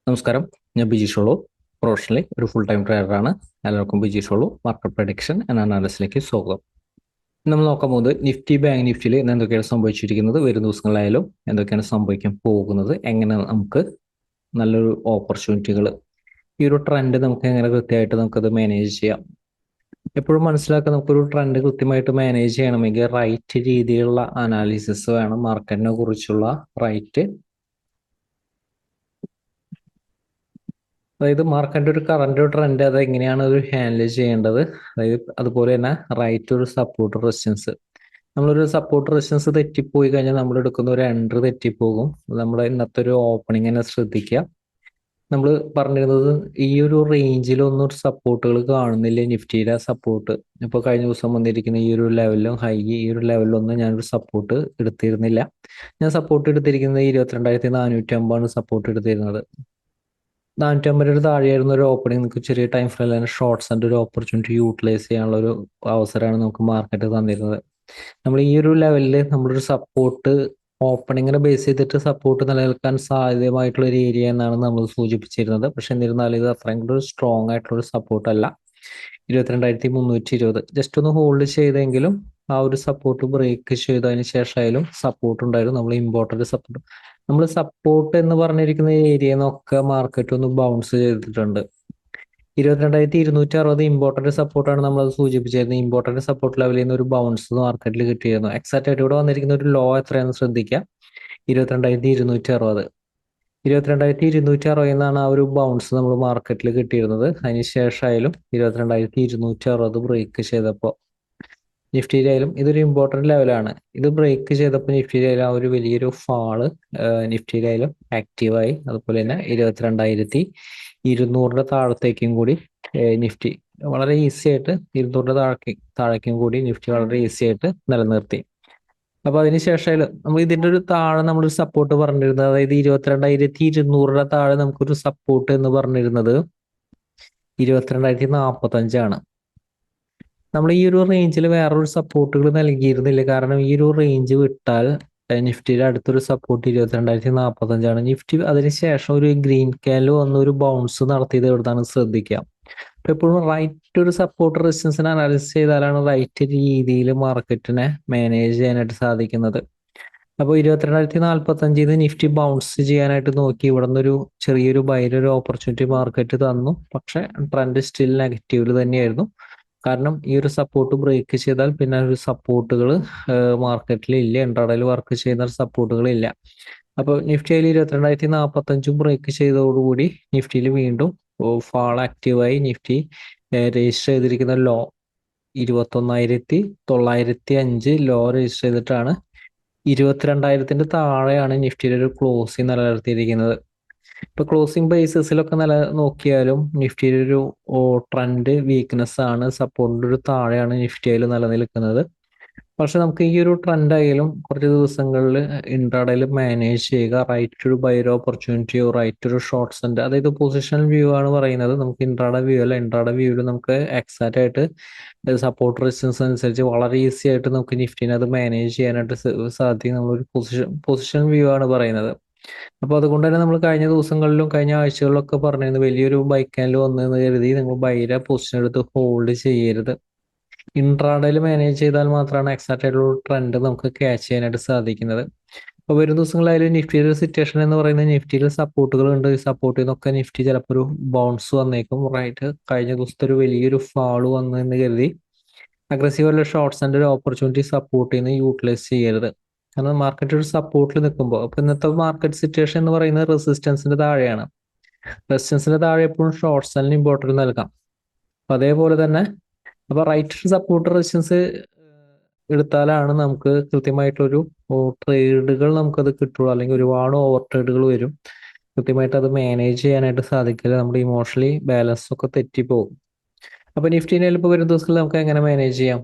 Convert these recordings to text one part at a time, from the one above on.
നമസ്കാരം. ഞാൻ ബിജി ഷോളു. പ്രൊഫഷണലി ഒരു ഫുൾ ടൈം ട്രേഡറാണ്. എല്ലാവർക്കും ബിജി ഷോളു മാർക്കറ്റ് പ്രഡിക്ഷൻ ആൻഡ് അനാലിസിലേക്ക് സ്വാഗതം. നമ്മൾ നോക്കാൻ പോകുന്നത് നിഫ്റ്റി ബാങ്ക് നിഫ്റ്റിയിൽ ഇന്ന് എന്തൊക്കെയാണ് സംഭവിച്ചിരിക്കുന്നത്, വരും ദിവസങ്ങളിലായാലും എന്തൊക്കെയാണ് സംഭവിക്കാൻ പോകുന്നത്, എങ്ങനെ നമുക്ക് നല്ലൊരു ഓപ്പർച്യൂണിറ്റികൾ, ഈ ഒരു ട്രെൻഡ് നമുക്ക് എങ്ങനെ കൃത്യമായിട്ട് നമുക്കത് മാനേജ് ചെയ്യാം. എപ്പോഴും മനസ്സിലാക്കുക, നമുക്കൊരു ട്രെൻഡ് കൃത്യമായിട്ട് മാനേജ് ചെയ്യണമെങ്കിൽ റൈറ്റ് രീതിയിലുള്ള അനാലിസിസ് വേണം. മാർക്കറ്റിനെ കുറിച്ചുള്ള റൈറ്റ്, അതായത് മാർക്കറ്റിന്റെ ഒരു കറന്റ് ട്രെൻഡ് അത് എങ്ങനെയാണ് ഒരു ഹാൻഡിൽ ചെയ്യേണ്ടത്, അതായത് അതുപോലെ തന്നെ റൈറ്റ് ഒരു സപ്പോർട്ട് റെസിസ്റ്റൻസ്. നമ്മളൊരു സപ്പോർട്ട് റെസിസ്റ്റൻസ് തെറ്റിപ്പോയി കഴിഞ്ഞാൽ നമ്മൾ എടുക്കുന്ന ഒരു എൻട്രി തെറ്റിപ്പോകും. നമ്മുടെ ഇന്നത്തെ ഒരു ഓപ്പണിംഗ് തന്നെ ശ്രദ്ധിക്കുക. നമ്മൾ പറഞ്ഞിരുന്നത് ഈ ഒരു റേഞ്ചിലൊന്നും ഒരു സപ്പോർട്ടുകൾ കാണുന്നില്ല. നിഫ്റ്റിയുടെ സപ്പോർട്ട് ഇപ്പോൾ കഴിഞ്ഞ ദിവസം വന്നിരിക്കുന്ന ഈ ഒരു ലെവലിലും ഹൈ, ഈ ഒരു ലെവലിലൊന്നും ഞാനൊരു സപ്പോർട്ട് എടുത്തിരുന്നില്ല. ഞാൻ സപ്പോർട്ട് എടുത്തിരിക്കുന്നത് 22,450 സപ്പോർട്ട് എടുത്തിരുന്നത്. 450 താഴെയായിരുന്ന ഒരു ഓപ്പണിംഗ് നമുക്ക് ചെറിയ ടൈം ഫ്രെയിമിൽ ഷോർട്ട്സ് ആൻഡ് ഒരു ഓപ്പർച്യൂണിറ്റി യൂട്ടിലൈസ് ചെയ്യാനുള്ള ഒരു അവസരമാണ് നമുക്ക് മാർക്കറ്റ് തന്നിരുന്നത്. നമ്മൾ ഈ ഒരു ലെവലിൽ നമ്മളൊരു സപ്പോർട്ട് ഓപ്പണിങ്ങിനെ ബേസ് ചെയ്തിട്ട് സപ്പോർട്ട് നിലനിൽക്കാൻ സാധ്യതമായിട്ടുള്ള ഒരു ഏരിയ എന്നാണ് നമ്മൾ സൂചിപ്പിച്ചിരുന്നത്. പക്ഷെ എന്നിരുന്നാലും ഇത് അത്രയും കൂടി സ്ട്രോങ് ആയിട്ടുള്ള ഒരു സപ്പോർട്ട് അല്ല. 22,320 ജസ്റ്റ് ഒന്ന് ഹോൾഡ് ചെയ്തെങ്കിലും ആ ഒരു സപ്പോർട്ട് ബ്രേക്ക് ചെയ്തതിന് ശേഷമായാലും സപ്പോർട്ട് ഉണ്ടായിരുന്നു. നമ്മൾ ഇമ്പോർട്ടന്റ് സപ്പോർട്ട്, നമ്മൾ സപ്പോർട്ട് എന്ന് പറഞ്ഞിരിക്കുന്ന ഏരിയയിൽ നിന്നൊക്കെ മാർക്കറ്റ് ഒന്ന് ബൗൺസ് ചെയ്തിട്ടുണ്ട്. 22,260 ഇമ്പോർട്ടന്റ് സപ്പോർട്ടാണ് നമ്മൾ സൂചിപ്പിച്ചിരുന്നത്. ഇമ്പോർട്ടന്റ് സപ്പോർട്ട് ലെവലിൽ നിന്ന് ഒരു ബൗൺസ് മാർക്കറ്റിൽ കിട്ടിയിരുന്നു. എക്സാക്ട് ആയിട്ട് ഇവിടെ വന്നിരിക്കുന്ന ഒരു ലോ എത്രയാണെന്ന് ശ്രദ്ധിക്കുക. 22,260 22,260 എന്നാണ് ആ ഒരു ബൗൺസ് നമ്മൾ മാർക്കറ്റിൽ കിട്ടിയിരുന്നത്. അതിന് ശേഷമായാലും 22,260 ബ്രേക്ക് ചെയ്തപ്പോൾ നിഫ്റ്റിയിലായാലും ഇതൊരു ഇമ്പോർട്ടന്റ് ലെവലാണ്. ഇത് ബ്രേക്ക് ചെയ്തപ്പോൾ നിഫ്റ്റിയിലായാലും ആ ഒരു വലിയൊരു ഫാള് നിഫ്റ്റിയിലായാലും ആക്റ്റീവായി. അതുപോലെ തന്നെ 22,200 താഴത്തേക്കും കൂടി നിഫ്റ്റി വളരെ ഈസി ആയിട്ട് 200 താഴേക്കും കൂടി നിഫ്റ്റി വളരെ ഈസി ആയിട്ട് നിലനിർത്തി. അപ്പൊ അതിനുശേഷം നമ്മൾ ഇതിന്റെ ഒരു താഴെ നമ്മളൊരു സപ്പോർട്ട് പറഞ്ഞിരുന്നത്, അതായത് 22,200 താഴെ നമുക്കൊരു സപ്പോർട്ട് എന്ന് പറഞ്ഞിരുന്നത് 22,045 നമ്മൾ ഈ ഒരു റേഞ്ചിൽ വേറൊരു സപ്പോർട്ടുകൾ നൽകിയിരുന്നില്ല. കാരണം ഈ ഒരു റേഞ്ച് വിട്ടാൽ നിഫ്റ്റിയുടെ അടുത്തൊരു സപ്പോർട്ട് 22,045 നിഫ്റ്റി അതിനുശേഷം ഒരു ഗ്രീൻ കാൻഡിൽ വന്ന ഒരു ബൗൺസ് നടത്തിയത് എവിടുന്നാണ് ശ്രദ്ധിക്കാം. അപ്പൊ എപ്പോഴും റൈറ്റ് ഒരു സപ്പോർട്ട് റെസിസ്റ്റൻസിനെ അനാലിസിസ് ചെയ്താലാണ് റൈറ്റ് രീതിയിൽ മാർക്കറ്റിനെ മാനേജ് ചെയ്യാനായിട്ട് സാധിക്കുന്നത്. അപ്പോൾ 22,045 നിഫ്റ്റി ബൗൺസ് ചെയ്യാനായിട്ട് നോക്കി. ഇവിടെ നിന്നൊരു ചെറിയൊരു ബൈയുടെ ഒരു ഓപ്പർച്യൂണിറ്റി മാർക്കറ്റ് തന്നു. പക്ഷെ ട്രെൻഡ് സ്റ്റിൽ നെഗറ്റീവിൽ തന്നെയായിരുന്നു. കാരണം ഈ ഒരു സപ്പോർട്ട് ബ്രേക്ക് ചെയ്താൽ പിന്നെ ഒരു സപ്പോർട്ടുകൾ മാർക്കറ്റിൽ ഇല്ല. ഇൻട്രാഡേയിൽ വർക്ക് ചെയ്യുന്ന സപ്പോർട്ടുകൾ ഇല്ല. അപ്പോൾ നിഫ്റ്റിയിൽ 22,045 ബ്രേക്ക് ചെയ്തതോടുകൂടി നിഫ്റ്റിയിൽ വീണ്ടും ഫാൾ ആക്റ്റീവായി. നിഫ്റ്റി രജിസ്റ്റർ ചെയ്തിരിക്കുന്ന ലോ 21,905 ലോ രജിസ്റ്റർ ചെയ്തിട്ടാണ് 22,000 താഴെയാണ് നിഫ്റ്റിയുടെ ഒരു ക്ലോസിംഗ് നിലനിർത്തിയിരിക്കുന്നത്. ഇപ്പൊ ക്ലോസിംഗ് ബേസിസിലൊക്കെ നോക്കിയാലും നിഫ്റ്റിയുടെ ഒരു ട്രെൻഡ് വീക്ക്നെസ് ആണ്. സപ്പോർട്ടിന്റെ ഒരു താഴെയാണ് നിഫ്റ്റിയിൽ നിലനിൽക്കുന്നത്. പക്ഷെ നമുക്ക് ഈ ഒരു ട്രെൻഡ് ആയാലും കുറച്ച് ദിവസങ്ങളിൽ ഇൻട്രാഡേയിൽ മാനേജ് ചെയ്യുക. റൈറ്റ് ഒരു ബൈർ ഓപ്പർച്യൂണിറ്റിയോ റൈറ്റ് ഒരു ഷോർട്ട് സെന്റ്, അതായത് പൊസിഷണൽ വ്യൂ ആണ് പറയുന്നത്. നമുക്ക് ഇൻട്രാഡേ വ്യൂ അല്ല. ഇൻട്രാഡേ വ്യൂവിൽ നമുക്ക് എക്സാക്റ്റ് ആയിട്ട് സപ്പോർട്ട് റെസിസ്റ്റൻസ് അനുസരിച്ച് വളരെ ഈസി ആയിട്ട് നമുക്ക് നിഫ്റ്റിനെ അത് മാനേജ് ചെയ്യാനായിട്ട് സാധിക്കും. നമ്മളൊരു പൊസിഷൻ വ്യൂ ആണ് പറയുന്നത്. അപ്പോൾ അതുകൊണ്ട് തന്നെ നമ്മൾ കഴിഞ്ഞ ദിവസങ്ങളിലും കഴിഞ്ഞ ആഴ്ചകളിലൊക്കെ പറഞ്ഞിരുന്നു, വലിയൊരു ബൈ ക്യാൻഡിൽ വന്നെന്ന് കരുതി നിങ്ങൾ ബൈയുടെ പൊസിഷൻ എടുത്ത് ഹോൾഡ് ചെയ്യരുത്. ഇൻട്രാഡേയിൽ മാനേജ് ചെയ്താൽ മാത്രമാണ് എക്സാക്റ്റ് ആയിട്ടുള്ള ട്രെൻഡ് നമുക്ക് ക്യാച്ച് ചെയ്യാനായിട്ട് സാധിക്കുന്നത്. അപ്പോൾ വരും ദിവസങ്ങളായാലും നിഫ്റ്റിയുടെ സിറ്റുവേഷൻ എന്ന് പറയുന്നത് നിഫ്റ്റിയിൽ സപ്പോർട്ടുകൾ ഉണ്ട്. ഈ സപ്പോർട്ടിൽ നിന്നൊക്കെ നിഫ്റ്റി ചിലപ്പോൾ ഒരു ബൗൺസ് വന്നേക്കും. റൈറ്റ് കഴിഞ്ഞ ദിവസത്തെ ഒരു വലിയൊരു ഫാള് വന്നു എന്ന് കരുതി അഗ്രസീവ് ആയിട്ടുള്ള ഷോർട്ട്സ് ആൻഡ് ഒരു ഓപ്പർച്യൂണിറ്റി സപ്പോർട്ടിൽ നിന്ന് യൂട്ടിലൈസ് ചെയ്യരുത്. കാരണം മാർക്കറ്റ് ഒരു സപ്പോർട്ടിൽ നിൽക്കുമ്പോൾ, അപ്പൊ ഇന്നത്തെ മാർക്കറ്റ് സിറ്റുവേഷൻ എന്ന് പറയുന്നത് റെസിസ്റ്റൻസിന്റെ താഴെയാണ്. റെസിസ്റ്റൻസിന്റെ താഴെ എപ്പോഴും ഷോർട്ട് സെല്ലിന് ഇമ്പോർട്ടൻസ് നൽകാം. അപ്പൊ അതേപോലെ തന്നെ അപ്പൊ റൈറ്റ് സപ്പോർട്ട് റെസിസ്റ്റൻസ് എടുത്താലാണ് നമുക്ക് കൃത്യമായിട്ടൊരു ട്രേഡുകൾ നമുക്കത് കിട്ടുള്ളൂ. അല്ലെങ്കിൽ ഒരുപാട് ഓവർ ട്രേഡുകൾ വരും. കൃത്യമായിട്ട് അത് മാനേജ് ചെയ്യാനായിട്ട് സാധിക്കില്ല. നമ്മുടെ ഇമോഷണലി ബാലൻസ് ഒക്കെ തെറ്റിപ്പോകും. അപ്പൊ നിഫ്റ്റിനെ ഇപ്പോൾ വരും ദിവസങ്ങളിൽ നമുക്ക് എങ്ങനെ മാനേജ് ചെയ്യാം?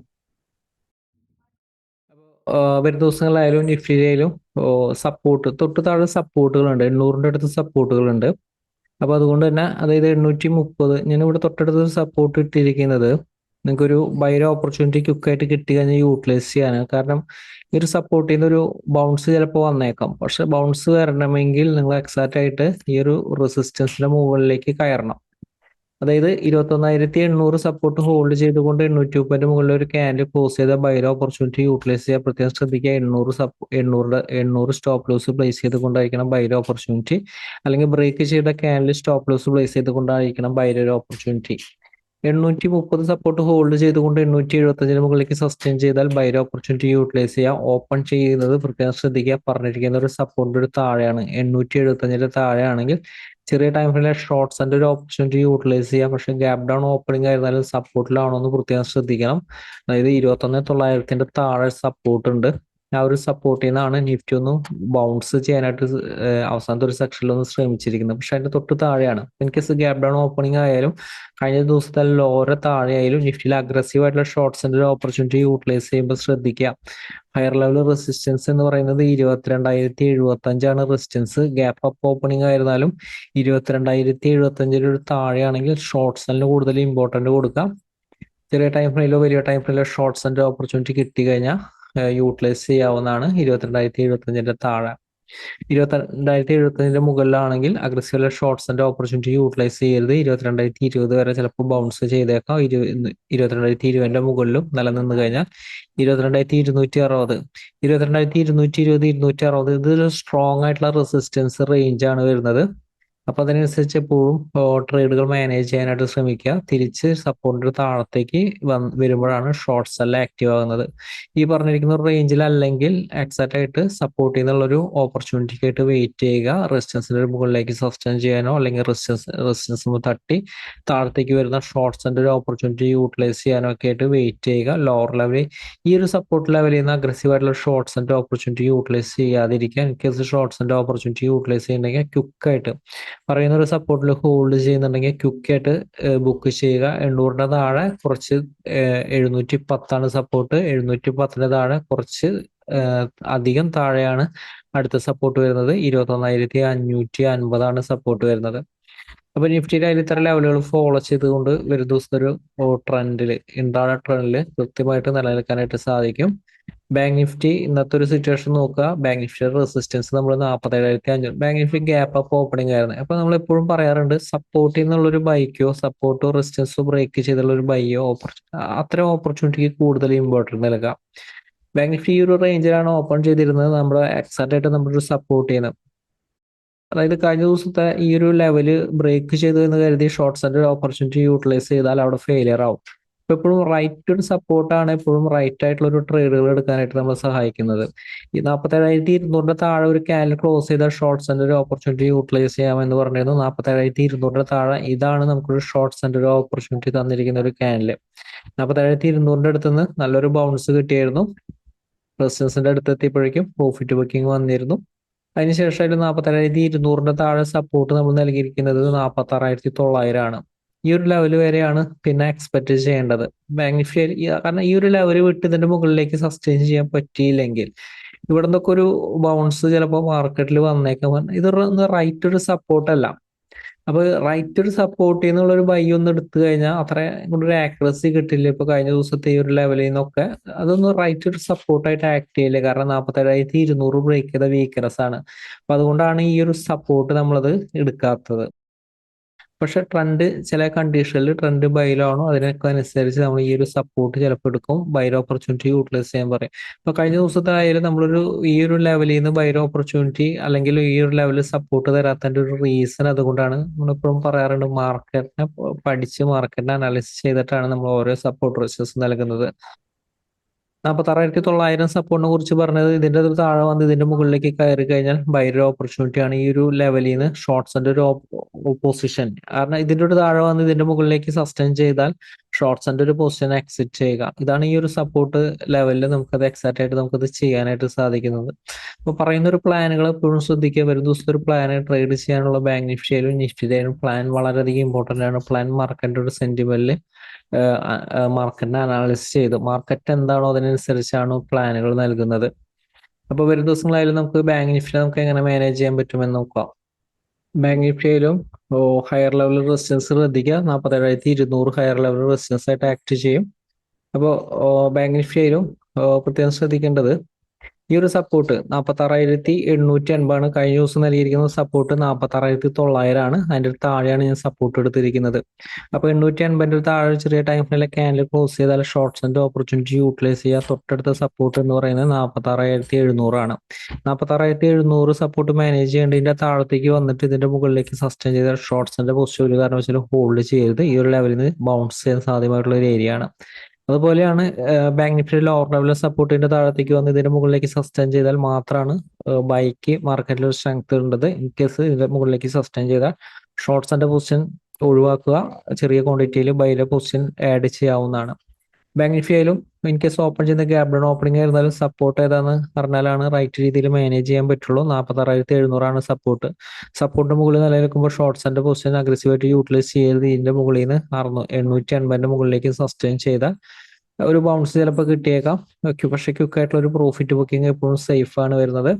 വരും ദിവസങ്ങളിലായാലും നിഫ്റ്റിയിലായാലും സപ്പോർട്ട് തൊട്ട് താഴെ സപ്പോർട്ടുകളുണ്ട്. 800ന്റെ അടുത്ത് സപ്പോർട്ടുകളുണ്ട്. അപ്പൊ അതുകൊണ്ട് തന്നെ അതായത് 830 ഞാൻ ഇവിടെ തൊട്ടടുത്ത് സപ്പോർട്ട് ഇട്ടിരിക്കുന്നത് നിങ്ങൾക്കൊരു ബൈര ഓപ്പർച്യൂണിറ്റി ക്വിക്കായിട്ട് കിട്ടി കഴിഞ്ഞാൽ യൂട്ടിലൈസ് ചെയ്യാനാണ്. കാരണം ഈ ഒരു സപ്പോർട്ട് ചെയ്യുന്ന ഒരു ബൗൺസ് ചിലപ്പോൾ വന്നേക്കാം. പക്ഷെ ബൗൺസ് വരണമെങ്കിൽ നിങ്ങൾ എക്സാക്റ്റ് ആയിട്ട് ഈ ഒരു റെസിസ്റ്റൻസിന്റെ മുകളിലേക്ക് കയറണം. അതായത് 21,800 സപ്പോർട്ട് ഹോൾഡ് ചെയ്തുകൊണ്ട് 830 മുകളിൽ ഒരു ക്യാൻഡിൽ ക്ലോസ് ചെയ്ത ബൈര ഓപ്പർച്യൂണിറ്റി യൂട്ടിലൈസ് ചെയ്യാൻ പ്രത്യേകം ശ്രദ്ധിക്കുക. 800 സ്റ്റോപ്പ് ലോസ് പ്ലേസ് ചെയ്തുകൊണ്ടായിരിക്കണം ബൈര ഓപ്പർച്യൂണിറ്റി, അല്ലെങ്കിൽ ബ്രേക്ക് ചെയ്ത ക്യാൻഡിൽ സ്റ്റോപ്പ് ലോസ് പ്ലേസ് ചെയ്തുകൊണ്ടായിരിക്കണം ബൈര ഒരു ഓപ്പർച്യൂണിറ്റി. 830 സപ്പോർട്ട് ഹോൾഡ് ചെയ്തുകൊണ്ട് 875 മുകളിലേക്ക് സസ്റ്റെയിൻ ചെയ്താൽ ബൈര ഓപ്പർച്യൂണിറ്റി യൂട്ടിലൈസ് ചെയ്യാം. ഓപ്പൺ ചെയ്യുന്നത് പ്രത്യേകം ശ്രദ്ധിക്കുക. പറഞ്ഞിരിക്കുന്ന ഒരു സപ്പോർട്ടിന്റെ ഒരു താഴെയാണ്, 875 താഴെയാണെങ്കിൽ ചെറിയ ടൈം ഫ്രെയിമിലെ ഷോർട്ട്സിന്റെ ഒരു ഓപ്പർച്യൂണിറ്റി യൂട്ടിലൈസ് ചെയ്യാം. പക്ഷേ ഗ്യാപ് ഡൗൺ ഓപ്പണിംഗ് ആയിരുന്നാലും സപ്പോർട്ടിലാണോ എന്ന് പ്രത്യേകം ശ്രദ്ധിക്കണം. അതായത് 21,900 താഴെ സപ്പോർട്ട് ഉണ്ട്. ആ ഒരു സപ്പോർട്ടിൽ നിന്നാണ് നിഫ്റ്റി ഒന്ന് ബൗൺസ് ചെയ്യാനായിട്ട് അവസാനത്തെ ഒരു സെക്ഷനിൽ ഒന്ന് ശ്രമിച്ചിരിക്കുന്നത്. പക്ഷെ അതിന്റെ തൊട്ട് താഴെയാണ്. In case gap down opening ആയാലും കഴിഞ്ഞ ദിവസത്തെ ലോറെ താഴെയായാലും നിഫ്റ്റിയിൽ അഗ്രസീവ് ആയിട്ടുള്ള ഷോർട്ട്സിന്റെ ഒരു ഓപ്പർച്യൂണിറ്റി യൂട്ടിലൈസ് ചെയ്യുമ്പോൾ ശ്രദ്ധിക്കുക. ഹയർ ലെവൽ റെസിസ്റ്റൻസ് എന്ന് പറയുന്നത് 22,075 റെസിസ്റ്റൻസ്. ഗ്യാപ്പ് അപ്പ് ഓപ്പണിംഗ് ആയിരുന്നാലും 22,075 ഒരു താഴെയാണെങ്കിൽ ഷോർട്ട്സിന് കൂടുതൽ ഇമ്പോർട്ടന്റ് കൊടുക്കാം. ചെറിയ ടൈം ഫ്രെയിമിലോ വലിയ ടൈം ഫ്രെയിമിലോ ഷോർട്ട്സിന്റെ ഓപ്പർച്യൂണിറ്റി കിട്ടി കഴിഞ്ഞാൽ യൂട്ടിലൈസ് ചെയ്യാവുന്നതാണ്. 22,075 താഴെ. 22,075 മുകളിലാണെങ്കിൽ അഗ്രസീവ് ഷോർട്ട്സിന്റെ ഓപ്പർച്യൂണിറ്റി യൂട്ടിലൈസ് ചെയ്യരുത്. 22,020 വരെ ചിലപ്പോൾ ബൗൺസ് ചെയ്തേക്കാം. 22,020 മുകളിലും നിലനിന്ന് കഴിഞ്ഞാൽ 22,260, 22,220, 260 ഇതൊരു സ്ട്രോങ് ആയിട്ടുള്ള റെസിസ്റ്റൻസ് റേഞ്ച് ആണ് വരുന്നത്. അപ്പൊ അതിനനുസരിച്ച് എപ്പോഴും ട്രേഡുകൾ മാനേജ് ചെയ്യാനായിട്ട് ശ്രമിക്കുക. തിരിച്ച് സപ്പോർട്ടിന്റെ താഴത്തേക്ക് വരുമ്പോഴാണ് ഷോർട്ട്സ് എല്ലാം ആക്റ്റീവ് ആകുന്നത്. ഈ പറഞ്ഞിരിക്കുന്ന റേഞ്ചിൽ അല്ലെങ്കിൽ എക്സാക്റ്റ് ആയിട്ട് സപ്പോർട്ട് ചെയ്യുന്നുള്ള ഒരു ഓപ്പർച്യൂണിറ്റിക്ക് ആയിട്ട് വെയിറ്റ് ചെയ്യുക. റെസിസ്റ്റൻസിന്റെ മുകളിലേക്ക് സസ്റ്റെയിൻ ചെയ്യാനോ അല്ലെങ്കിൽ റെസിസ്റ്റൻസ് തട്ടി താഴത്തേക്ക് വരുന്ന ഷോർട്ട്സിന്റെ ഒരു ഓപ്പർച്യൂണിറ്റി യൂട്ടിലൈസ് ചെയ്യാനോ ഒക്കെ ആയിട്ട് വെയിറ്റ് ചെയ്യുക. ലോവർ ലെവലിൽ ഈ ഒരു സപ്പോർട്ട് ലെവലിൽ നിന്ന് അഗ്രസീവ് ആയിട്ടുള്ള ഷോർട്ട്സിന്റെ ഓപ്പർച്യൂണിറ്റി യൂട്ടിലൈസ് ചെയ്യാതിരിക്കുക. ഇൻ കേസ് ഷോർട്ട്സിന്റെ ഓപ്പർച്യൂണിറ്റി യൂട്ടിലൈസ് ചെയ്യുന്നുണ്ടെങ്കിൽ ക്വിക്കായിട്ട് പറയുന്ന ഒരു സപ്പോർട്ടിൽ ഹോൾഡ് ചെയ്യുന്നുണ്ടെങ്കിൽ ക്വിക്കായിട്ട് ബുക്ക് ചെയ്യുക. 800 താഴെ കുറച്ച് 710 സപ്പോർട്ട്. 710 താഴെ കുറച്ച് അധികം താഴെയാണ് അടുത്ത സപ്പോർട്ട് വരുന്നത്. 21,550 സപ്പോർട്ട് വരുന്നത്. അപ്പൊ നിഫ്റ്റിയിൽ അതിൽ ഇത്തരം ലെവലുകൾ ഫോളോ ചെയ്തുകൊണ്ട് ഒരു ദിവസത്തെ ഒരു ട്രെൻഡിൽ ഇൻട്രാഡേ ട്രെൻഡിൽ കൃത്യമായിട്ട് നിലനിൽക്കാനായിട്ട് സാധിക്കും. ബാങ്ക് നിഫ്റ്റി ഇന്നത്തെ ഒരു സിറ്റുവേഷൻ നോക്കുക. ബാങ്ക് നിഫ്റ്റിയുടെ റെസിസ്റ്റൻസ് നമ്മൾ 47,500. Bank Nifty gap up opening ആയിരുന്നു. അപ്പൊ നമ്മൾ എപ്പോഴും പറയാറുണ്ട് സപ്പോർട്ടിൽ നിന്നുള്ളൊരു ബൈക്കോ സപ്പോർട്ടോ റെസിസ്റ്റൻസോ ബ്രേക്ക് ചെയ്തുള്ള ഒരു ബൈയോ അത്തരം ഓപ്പർച്യൂണിറ്റിക്ക് കൂടുതൽ ഇമ്പോർട്ടൻസ് നൽകാം. ബാങ്ക് നിഫ്റ്റി ഈ ഒരു റേഞ്ചിലാണ് ഓപ്പൺ ചെയ്തിരുന്നത്. നമ്മൾ എക്സാക്റ്റ് ആയിട്ട് നമ്മളൊരു സപ്പോർട്ട് ചെയ്യുന്നത്. അതായത് കഴിഞ്ഞ ദിവസത്തെ ഈ ഒരു ലെവല് ബ്രേക്ക് ചെയ്തു എന്ന് കരുതി ഷോർട്ട്സിന്റെ ഓപ്പർച്യൂണിറ്റി യൂട്ടിലൈസ് ചെയ്താൽ അവിടെ ഫെയിലിയർ ആവും. ഇപ്പൊ എപ്പോഴും റൈറ്റ് ഒരു സപ്പോർട്ടാണ് എപ്പോഴും റൈറ്റ് ആയിട്ടുള്ള ഒരു ട്രേഡുകൾ എടുക്കാനായിട്ട് നമ്മളെ സഹായിക്കുന്നത്. ഈ 47,200 താഴെ ഒരു ക്യാൻഡിൽ ക്ലോസ് ചെയ്ത ഷോർട്ട്സിന്റെ ഒരു ഓപ്പർച്യൂണിറ്റി യൂട്ടിലൈസ് ചെയ്യാമെന്ന് പറഞ്ഞിരുന്നു. 47,200 താഴെ ഇതാണ് നമുക്കൊരു ഷോർട്ട്സിന്റെ ഒരു ഓപ്പർച്യൂണിറ്റി തന്നിരിക്കുന്ന ഒരു ക്യാൻഡിൽ. 47,200 അടുത്തുനിന്ന് നല്ലൊരു ബൗൺസ് കിട്ടിയായിരുന്നു. റെസിസ്റ്റൻസിന്റെ അടുത്ത് എത്തിയപ്പോഴേക്കും പ്രോഫിറ്റ് ബുക്കിംഗ് വന്നിരുന്നു. അതിനുശേഷം 47,200 താഴെ സപ്പോർട്ട് നമ്മൾ നൽകിയിരിക്കുന്നത് 46,900 ആണ്. ഈ ഒരു ലെവൽ വരെയാണ് പിന്നെ എക്സ്പെക്ട് ചെയ്യേണ്ടത്. ബാങ്ക് നിഫ്റ്റി കാരണം ഈ ഒരു ലെവൽ വിട്ട് ഇതിന്റെ മുകളിലേക്ക് സസ്റ്റെയിൻ ചെയ്യാൻ പറ്റിയില്ലെങ്കിൽ ഇവിടെ നിന്നൊക്കെ ഒരു ബൗൺസ് ചിലപ്പോൾ മാർക്കറ്റിൽ വന്നേക്കാം. ഇത് റൈറ്റ് ഒരു സപ്പോർട്ട് അല്ല. അപ്പൊ റൈറ്റ് ഒരു സപ്പോർട്ട് എന്നുള്ള ഒരു ബൈ ഒന്ന് എടുത്തു കഴിഞ്ഞാൽ അത്ര ഒരു ആക്യുറസി കിട്ടില്ല. ഇപ്പൊ കഴിഞ്ഞ ദിവസത്തെ ഈ ഒരു ലെവലിൽ നിന്നൊക്കെ അതൊന്നും റൈറ്റ് ഒരു സപ്പോർട്ടായിട്ട് ആക്ട് ചെയ്യില്ല. കാരണം 47,200 ബ്രേക്ക് ചെയ്ത വീക്ക്നെസ് ആണ്. അപ്പൊ അതുകൊണ്ടാണ് ഈ ഒരു സപ്പോർട്ട് നമ്മളത് എടുക്കാത്തത്. പക്ഷെ ട്രെൻഡ് ചില കണ്ടീഷനിൽ ട്രെൻഡ് ബൈലാണോ അതിനൊക്കെ അനുസരിച്ച് നമ്മൾ ഈ ഒരു സപ്പോർട്ട് ചിലപ്പോൾ എടുക്കും. ബൈർ ഓപ്പർച്യൂണിറ്റി യൂട്ടിലൈസ് ചെയ്യാൻ പറയും. ഇപ്പൊ കഴിഞ്ഞ ദിവസത്തെ ആയാലും നമ്മളൊരു ഈ ഒരു ലെവലിൽ നിന്ന് ബൈർ ഓപ്പർച്യൂണിറ്റി അല്ലെങ്കിൽ ഈ ഒരു ലെവലിൽ സപ്പോർട്ട് തരാത്തതിന്റെ ഒരു റീസൺ അതുകൊണ്ടാണ്. നമ്മളിപ്പോഴും പറയാറുണ്ട് മാർക്കറ്റിനെ പഠിച്ച് മാർക്കറ്റിനെ അനാലിസിസ് ചെയ്തിട്ടാണ് നമ്മൾ ഓരോ സപ്പോർട്ട് റെസിസ്റ്റൻസ് നൽകുന്നത്. 46,900 സപ്പോർട്ടിനെ കുറിച്ച് പറഞ്ഞത് ഇതിന്റെ താഴെ വന്ന് ഇതിന്റെ മുകളിലേക്ക് കയറി കഴിഞ്ഞാൽ ബൈർ ഓപ്പർച്യൂണിറ്റി ആണ്. ഈ ഒരു ലെവലിൽ നിന്ന് ഷോർട്ട്സിന്റെ ഒരു പൊസിഷൻ കാരണം ഇതിന്റെ ഒരു താഴെ വന്ന് ഇതിന്റെ മുകളിലേക്ക് സസ്റ്റെയിൻ ചെയ്താൽ ഷോർട്ട്സിന്റെ ഒരു പൊസിഷൻ എക്സിറ്റ് ചെയ്യുക. ഇതാണ് ഈ ഒരു സപ്പോർട്ട് ലെവലിൽ നമുക്കത് എക്സാക്റ്റ് ആയിട്ട് നമുക്കത് ചെയ്യാനായിട്ട് സാധിക്കുന്നത്. അപ്പൊ പറയുന്ന ഒരു പ്ലാനുകൾ എപ്പോഴും ശ്രദ്ധിക്കുക. വരും ദിവസത്തെ ഒരു പ്ലാൻ ട്രേഡ് ചെയ്യാനുള്ള ബാങ്ക് നിഫ്റ്റിയിലും നിഫ്റ്റിയിലും പ്ലാൻ വളരെയധികം ഇമ്പോർട്ടന്റ് ആണ്. പ്ലാൻ മാർക്കറ്റിന്റെ ഒരു സെന്റിമെന്റിൽ മാർക്കറ്റിനെ അനാലിസിസ് ചെയ്ത് മാർക്കറ്റ് എന്താണോ അതിനനുസരിച്ചാണ് പ്ലാനുകൾ നൽകുന്നത്. അപ്പൊ വരും ദിവസങ്ങളായാലും നമുക്ക് ബാങ്ക് നിഫ്റ്റി നമുക്ക് എങ്ങനെ മാനേജ് ചെയ്യാൻ പറ്റുമെന്ന് നോക്കാം. ബാങ്ക് നിഫ്റ്റിയിലും ഹയർ ലെവൽ റെസിസ്റ്റൻസ് ശ്രദ്ധിക്കുക. 47,200 ഹയർ ലെവൽ റെസിസ്റ്റൻസ് ആയിട്ട് ആക്ട് ചെയ്യും. അപ്പോൾ ബാങ്ക് നിഫ്റ്റിയിലും പ്രത്യേകം ശ്രദ്ധിക്കേണ്ടത് ഈ ഒരു സപ്പോർട്ട് 46,880 കഴിഞ്ഞ ദിവസം നൽകിയിരിക്കുന്ന സപ്പോർട്ട് 46,900 ആണ്. അതിന്റെ താഴെയാണ് ഞാൻ സപ്പോർട്ട് എടുത്തിരിക്കുന്നത്. അപ്പൊ 880 താഴെ ചെറിയ ടൈം ഫ്രെയിമിലെ ക്യാൻഡിൽ ക്ലോസ് ചെയ്താൽ ഷോർട്ട്സിന്റെ ഓപ്പർച്യൂണിറ്റി യൂട്ടിലൈസ് ചെയ്യുക. തൊട്ടടുത്ത സപ്പോർട്ട് എന്ന് പറയുന്നത് 46,700 ആണ്. 46,700 സപ്പോർട്ട് മാനേജ് ചെയ്യേണ്ടതിന്റെ താഴത്തേക്ക് വന്നിട്ട് ഇതിന്റെ മുകളിലേക്ക് സസ്റ്റെയിൻ ചെയ്താൽ ഷോർട്ട്സിന്റെ പൊസിഷൻ ഒരു കാരണവശാലും ഹോൾഡ് ചെയ്യരുത്. ഈ ഒരു ലെവലിൽ നിന്ന് ബൗൺസ് ചെയ്യാൻ സാധ്യമായിട്ടുള്ള ഒരു ഏരിയ ആണ്. അതുപോലെയാണ് ബാങ്ക് നിഫ്റ്റി ലോവർ ലെവൽ സപ്പോർട്ടിന്റെ താഴത്തേക്ക് വന്ന് ഇതിന്റെ മുകളിലേക്ക് സസ്റ്റെയിൻ ചെയ്താൽ മാത്രമാണ് ബൈക്ക് മാർക്കറ്റിൽ ഒരു സ്ട്രെങ്ത് ഉള്ളത്. ഇൻ കേസ് ഇതിന്റെ മുകളിലേക്ക് സസ്റ്റെയിൻ ചെയ്താൽ ഷോർട്ട്സിന്റെ പൊസിഷൻ ഒഴിവാക്കുക, ചെറിയ ക്വാണ്ടിറ്റിയിൽ ബൈയിലെ പൊസിഷൻ ആഡ് ചെയ്യാവുന്നതാണ്. ബാങ്ക് നിഫ്റ്റിയിലും ഇൻ കേസ് ഓപ്പൺ ചെയ്യുന്ന ഗ്യാപ് ഡൗൺ ഓപ്പണിംഗ് ആയിരുന്നാലും സപ്പോർട്ട് ഏതാന്ന് പറഞ്ഞാലാണ് റൈറ്റ് രീതിയിൽ മാനേജ് ചെയ്യാൻ പറ്റുള്ളൂ. 46,700 സപ്പോർട്ട്. സപ്പോർട്ടിന് മുകളിൽ നിലനിൽക്കുമ്പോൾ ഷോർട്ട്സിന്റെ പൊസിഷൻ അഗ്രസീവായിട്ട് യൂട്ടിലൈസ് ചെയ്ത് ഇതിന്റെ മുകളിൽ നിന്ന് 880 മുകളിലേക്ക് സസ്റ്റെയിൻ ചെയ്താൽ ഒരു ബൗൺസ് ചിലപ്പോൾ കിട്ടിയേക്കാം. പക്ഷേ ക്വിക്കായിട്ടുള്ള ഒരു പ്രോഫിറ്റ് ബുക്കിംഗ് എപ്പോഴും സേഫ് ആണ് വരുന്നത്.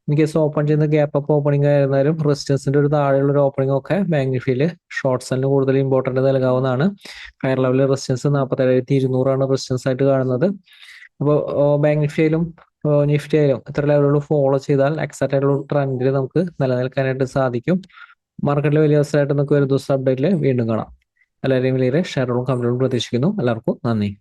ഇൻ കേസ് ഓപ്പൺ ചെയ്യുന്ന ഗ്യാപ്പ് അപ്പ് ഓപ്പണിംഗ് ആയിരുന്നാലും റെസിസ്റ്റൻസിന്റെ ഒരു താഴെയുള്ള ഒരു ഓപ്പണിംഗ് ഒക്കെ ബാങ്ക് നിഫ്റ്റിയിൽ ഷോർട്ട്സിന് കൂടുതൽ ഇമ്പോർട്ടന്റ് നൽകാവുന്നതാണ്. ഹയർ ലെവലിൽ റെസിസ്റ്റൻസ് 47,200 റെസിസ്റ്റൻസ് ആയിട്ട് കാണുന്നത്. അപ്പോൾ ബാങ്ക് നിഫ്റ്റിയിലും നിഫ്റ്റി ആയാലും ഇത്ര ലെവലുകൾ ഫോളോ ചെയ്താൽ എക്സാക്റ്റ് ആയിട്ടുള്ള ഒരു ട്രെൻഡിൽ നമുക്ക് നിലനിൽക്കാനായിട്ട് സാധിക്കും. മാർക്കറ്റിൽ വലിയ അവസരമായിട്ട് നമുക്ക് ഒരു ദിവസം അപ്ഡേറ്റിൽ വീണ്ടും കാണാം. എല്ലാവരെയും വലിയ ഷെയറുകളും കമ്പനികളും പ്രതീക്ഷിക്കുന്നു. എല്ലാവർക്കും നന്ദി.